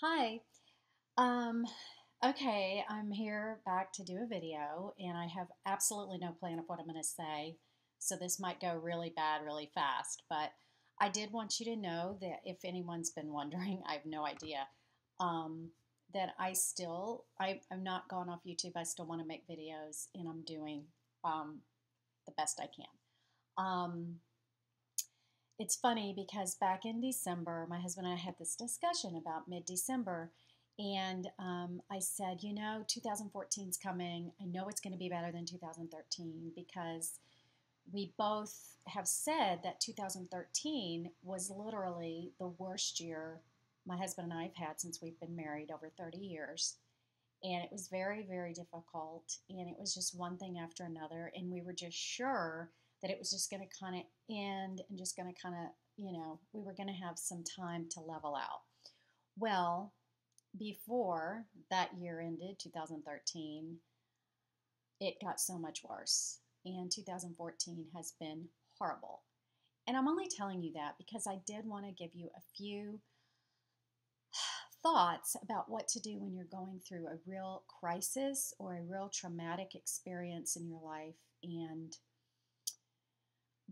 Hi. Um, okay, I'm here back to do a video, and I have absolutely no plan of what I'm going to say. So this might go really bad really fast, but I did want you to know that if anyone's been wondering, I have no idea, um, that I'm not gone off YouTube. I still want to make videos, and I'm doing um, the best I can. Um, it's funny because back in December, my husband and I had this discussion about mid-December, and I said, 2014 is coming. I know it's going to be better than 2013 because we both have said that 2013 was literally the worst year my husband and I have had since we've been married over 30 years. And it was very, very difficult. And it was just one thing after another. And we were just sure that it was just going to kind of end and just going to kind of, we were going to have some time to level out. Well, before that year ended, 2013, it got so much worse. And 2014 has been horrible. And I'm only telling you that because I did want to give you a few thoughts about what to do when you're going through a real crisis or a real traumatic experience in your life, and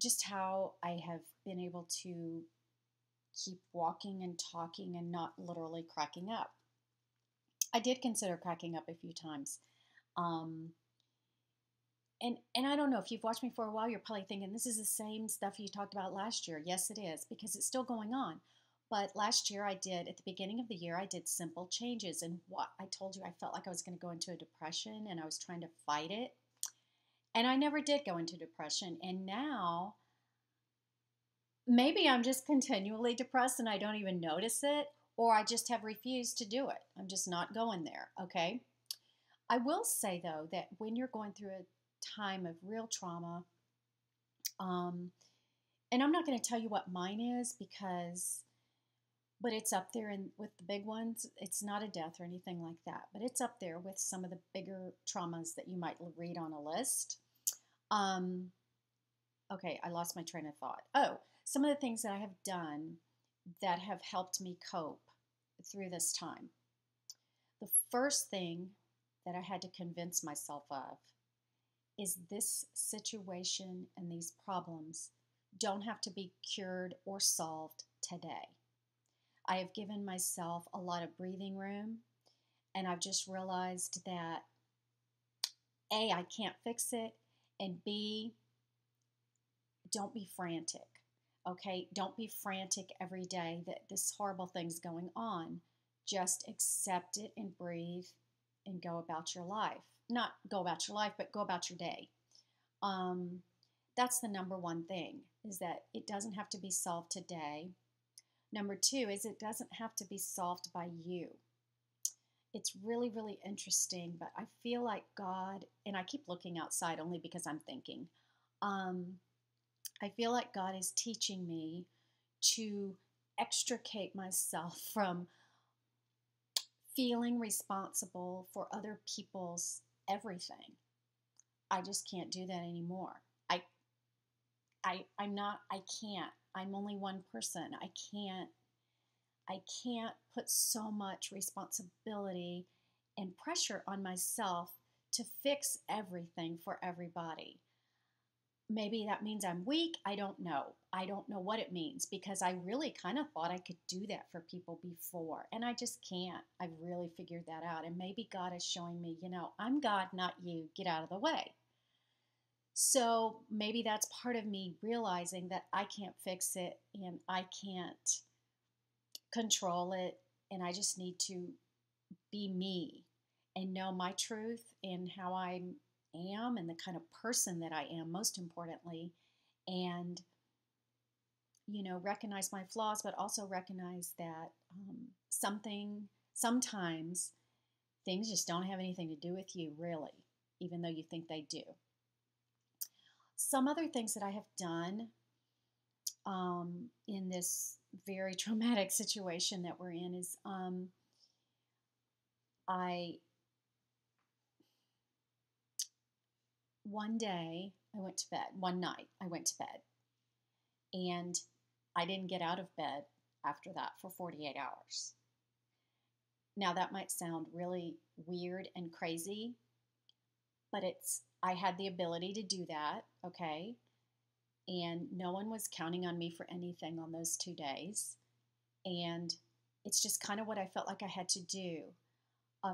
just how I have been able to keep walking and talking and not literally cracking up. I did consider cracking up a few times. Um, and I don't know if you've watched me for a while, you're probably thinking this is the same stuff you talked about last year. Yes, it is, because it's still going on. But last year at the beginning of the year, I did simple changes. And what I told you, I felt like I was going to go into a depression and I was trying to fight it. And I never did go into depression. And now maybe I'm just continually depressed and I don't even notice it, or I just have refused to do it. I'm just not going there. Okay. I will say, though, that when you're going through a time of real trauma, um, and I'm not going to tell you what mine is but it's up there with the big ones. It's not a death or anything like that, but it's up there with some of the bigger traumas that you might read on a list. Um, okay, I lost my train of thought. Oh, some of the things that I have done that have helped me cope through this time. The first thing that I had to convince myself of is this situation and these problems don't have to be cured or solved today. I have given myself a lot of breathing room, and I've just realized that A, I can't fix it, and B, don't be frantic. Okay, don't be frantic every day that this horrible thing's going on. Just accept it and breathe and go about your life. Not go about your life, but go about your day. Um, that's the number one thing, is that it doesn't have to be solved today. Number two is it doesn't have to be solved by you. It's really, really interesting, but I feel like God, and I keep looking outside only because I'm thinking, I feel like God is teaching me to extricate myself from feeling responsible for other people's everything. I just can't do that anymore. I'm not, I can't. I'm only one person. I can't put so much responsibility and pressure on myself to fix everything for everybody. Maybe that means I'm weak. I don't know. I don't know what it means because I really kind of thought I could do that for people before, and I just can't. I've really figured that out. And maybe God is showing me, I'm God, not you. Get out of the way. So maybe that's part of me realizing that I can't fix it and I can't control it, and I just need to be me and know my truth and how I am and the kind of person that I am, most importantly, and recognize my flaws, but also recognize that sometimes things just don't have anything to do with you, really, even though you think they do. Some other things that I have done in this very traumatic situation that we're in is I one day I went to bed. One night I went to bed, and I didn't get out of bed after that for 48 hours. Now, that might sound really weird and crazy, but I had the ability to do that, okay? And no one was counting on me for anything on those 2 days. And it's just kind of what I felt like I had to do.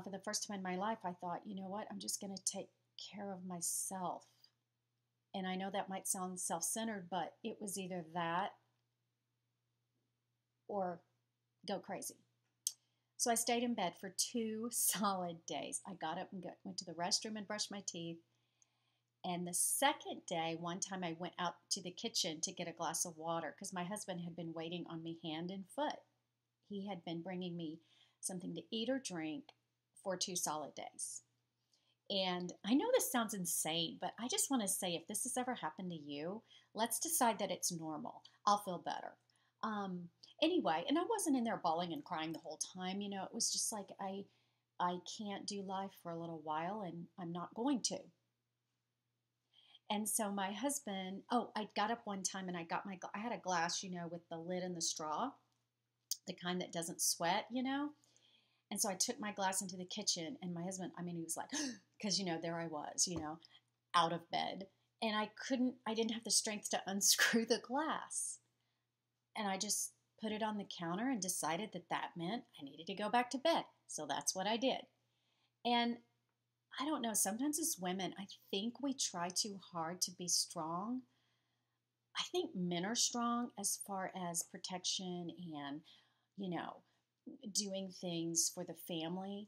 For the first time in my life, I thought, you know what? I'm just going to take care of myself. And I know that might sound self centered, but it was either that or go crazy. So I stayed in bed for 2 solid days. I got up and went to the restroom and brushed my teeth. And the second day, one time I went out to the kitchen to get a glass of water because my husband had been waiting on me hand and foot. He had been bringing me something to eat or drink for 2 solid days. And I know this sounds insane, but I just want to say if this has ever happened to you, let's decide that it's normal. I'll feel better. Anyway, and I wasn't in there bawling and crying the whole time. It was just like I can't do life for a little while, and I'm not going to. And so my husband, I got up one time and I had a glass, with the lid and the straw, the kind that doesn't sweat. And so I took my glass into the kitchen, and my husband, he was like, because, there I was, out of bed. And I didn't have the strength to unscrew the glass. And I just put it on the counter and decided that meant I needed to go back to bed. So that's what I did. And I don't know, sometimes as women, I think we try too hard to be strong. I think men are strong as far as protection and, doing things for the family,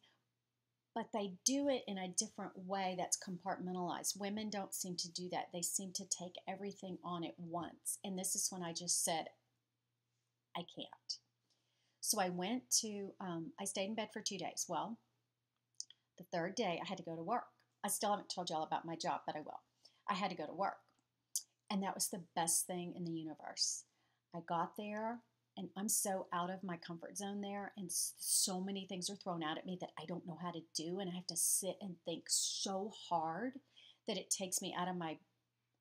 but they do it in a different way that's compartmentalized. Women don't seem to do that. They seem to take everything on at once. And this is when I just said, I can't. So I stayed in bed for 2 days. Well, the third day I had to go to work. I still haven't told y'all about my job, but I will. I had to go to work. And that was the best thing in the universe. I got there, and I'm so out of my comfort zone there, and so many things are thrown out at me that I don't know how to do, and I have to sit and think so hard that it takes me out of my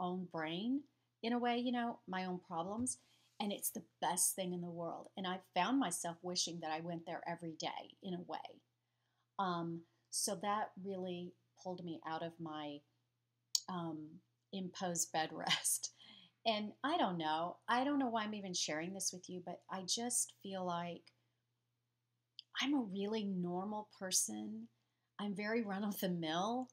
own brain, in a way, my own problems, and it's the best thing in the world. And I found myself wishing that I went there every day, in a way. So that really pulled me out of my imposed bed rest. And I don't know why I'm even sharing this with you, but I just feel like I'm a really normal person. I'm very run of the mill.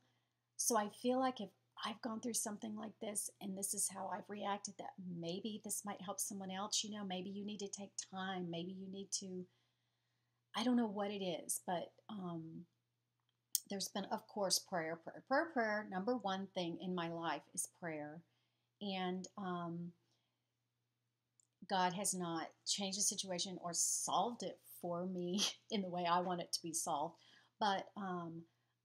So I feel like if I've gone through something like this and this is how I've reacted, that maybe this might help someone else. Maybe you need to take time. Maybe you need to, I don't know what it is, but there's been, of course, prayer. Number one thing in my life is prayer. And God has not changed the situation or solved it for me in the way I want it to be solved. But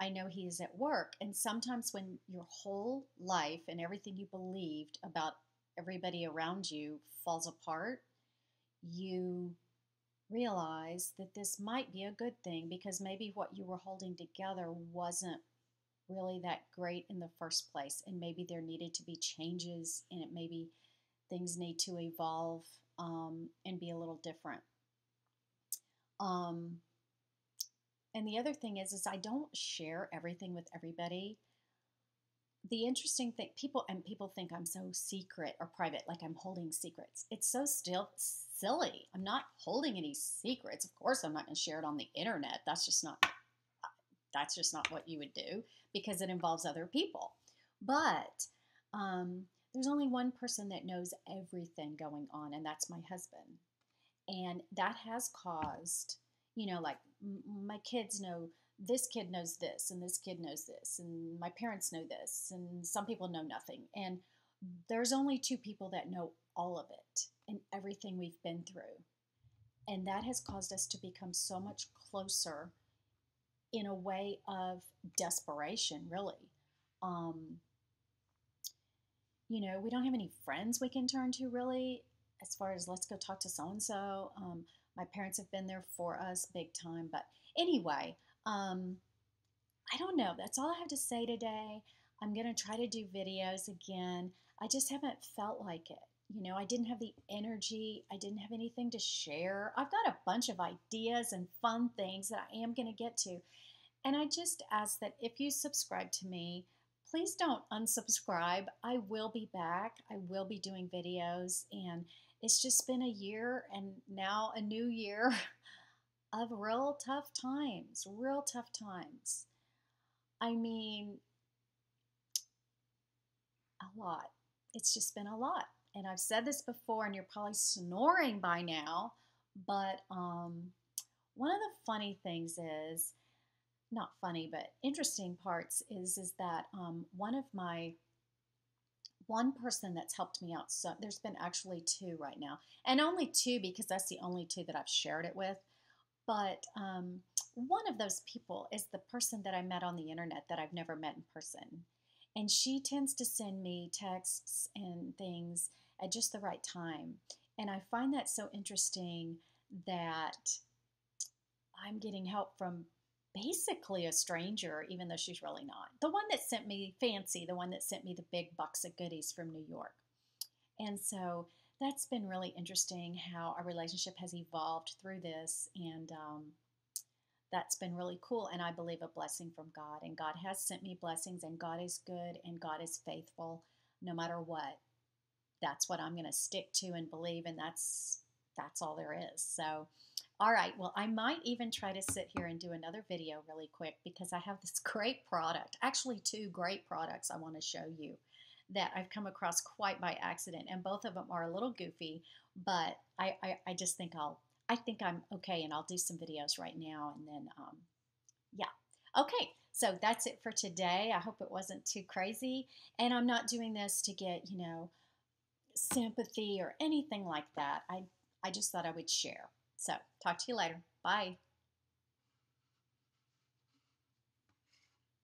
I know He is at work. And sometimes when your whole life and everything you believed about everybody around you falls apart, you realize that this might be a good thing because maybe what you were holding together wasn't really that great in the first place, and maybe there needed to be changes, and maybe things need to evolve and be a little different. And the other thing is I don't share everything with everybody. The interesting thing, people think I'm so secret or private, like I'm holding secrets. It's so still silly. I'm not holding any secrets. Of course, I'm not going to share it on the internet. That's just not what you would do because it involves other people. But there's only one person that knows everything going on, and that's my husband. And that has caused, like my kids know this kid knows this, and this kid knows this, and my parents know this, and some people know nothing. And there's only two people that know all of it and everything we've been through. And that has caused us to become so much closer in a way of desperation, really. We don't have any friends we can turn to, really, as far as let's go talk to so-and-so. My parents have been there for us big time. But anyway, I don't know. That's all I have to say today. I'm going to try to do videos again. I just haven't felt like it. I didn't have the energy. I didn't have anything to share. I've got a bunch of ideas and fun things that I am going to get to. And I just ask that if you subscribe to me, please don't unsubscribe. I will be back. I will be doing videos. And it's just been a year and now a new year of real tough times, real tough times. I mean, a lot. It's just been a lot. And I've said this before, and you're probably snoring by now, but one of the funny things is, not funny, but interesting parts is that one person that's helped me out. So there's been actually two right now, and only two because that's the only two that I've shared it with. But one of those people is the person that I met on the internet that I've never met in person. And she tends to send me texts and things at just the right time. And I find that so interesting that I'm getting help from basically a stranger, even though she's really not. The one that sent me Fancy, the one that sent me the big box of goodies from New York. And so that's been really interesting how our relationship has evolved through this. And that's been really cool. And I believe a blessing from God. And God has sent me blessings, and God is good, and God is faithful no matter what. That's what I'm going to stick to and believe. And that's all there is. So, all right. Well, I might even try to sit here and do another video really quick because I have this great product, actually two great products I want to show you that I've come across quite by accident. And both of them are a little goofy, but I just think I think I'm okay, and I'll do some videos right now. And then, yeah. Okay. So that's it for today. I hope it wasn't too crazy. And I'm not doing this to get, sympathy or anything like that. I just thought I would share. So talk to you later. Bye.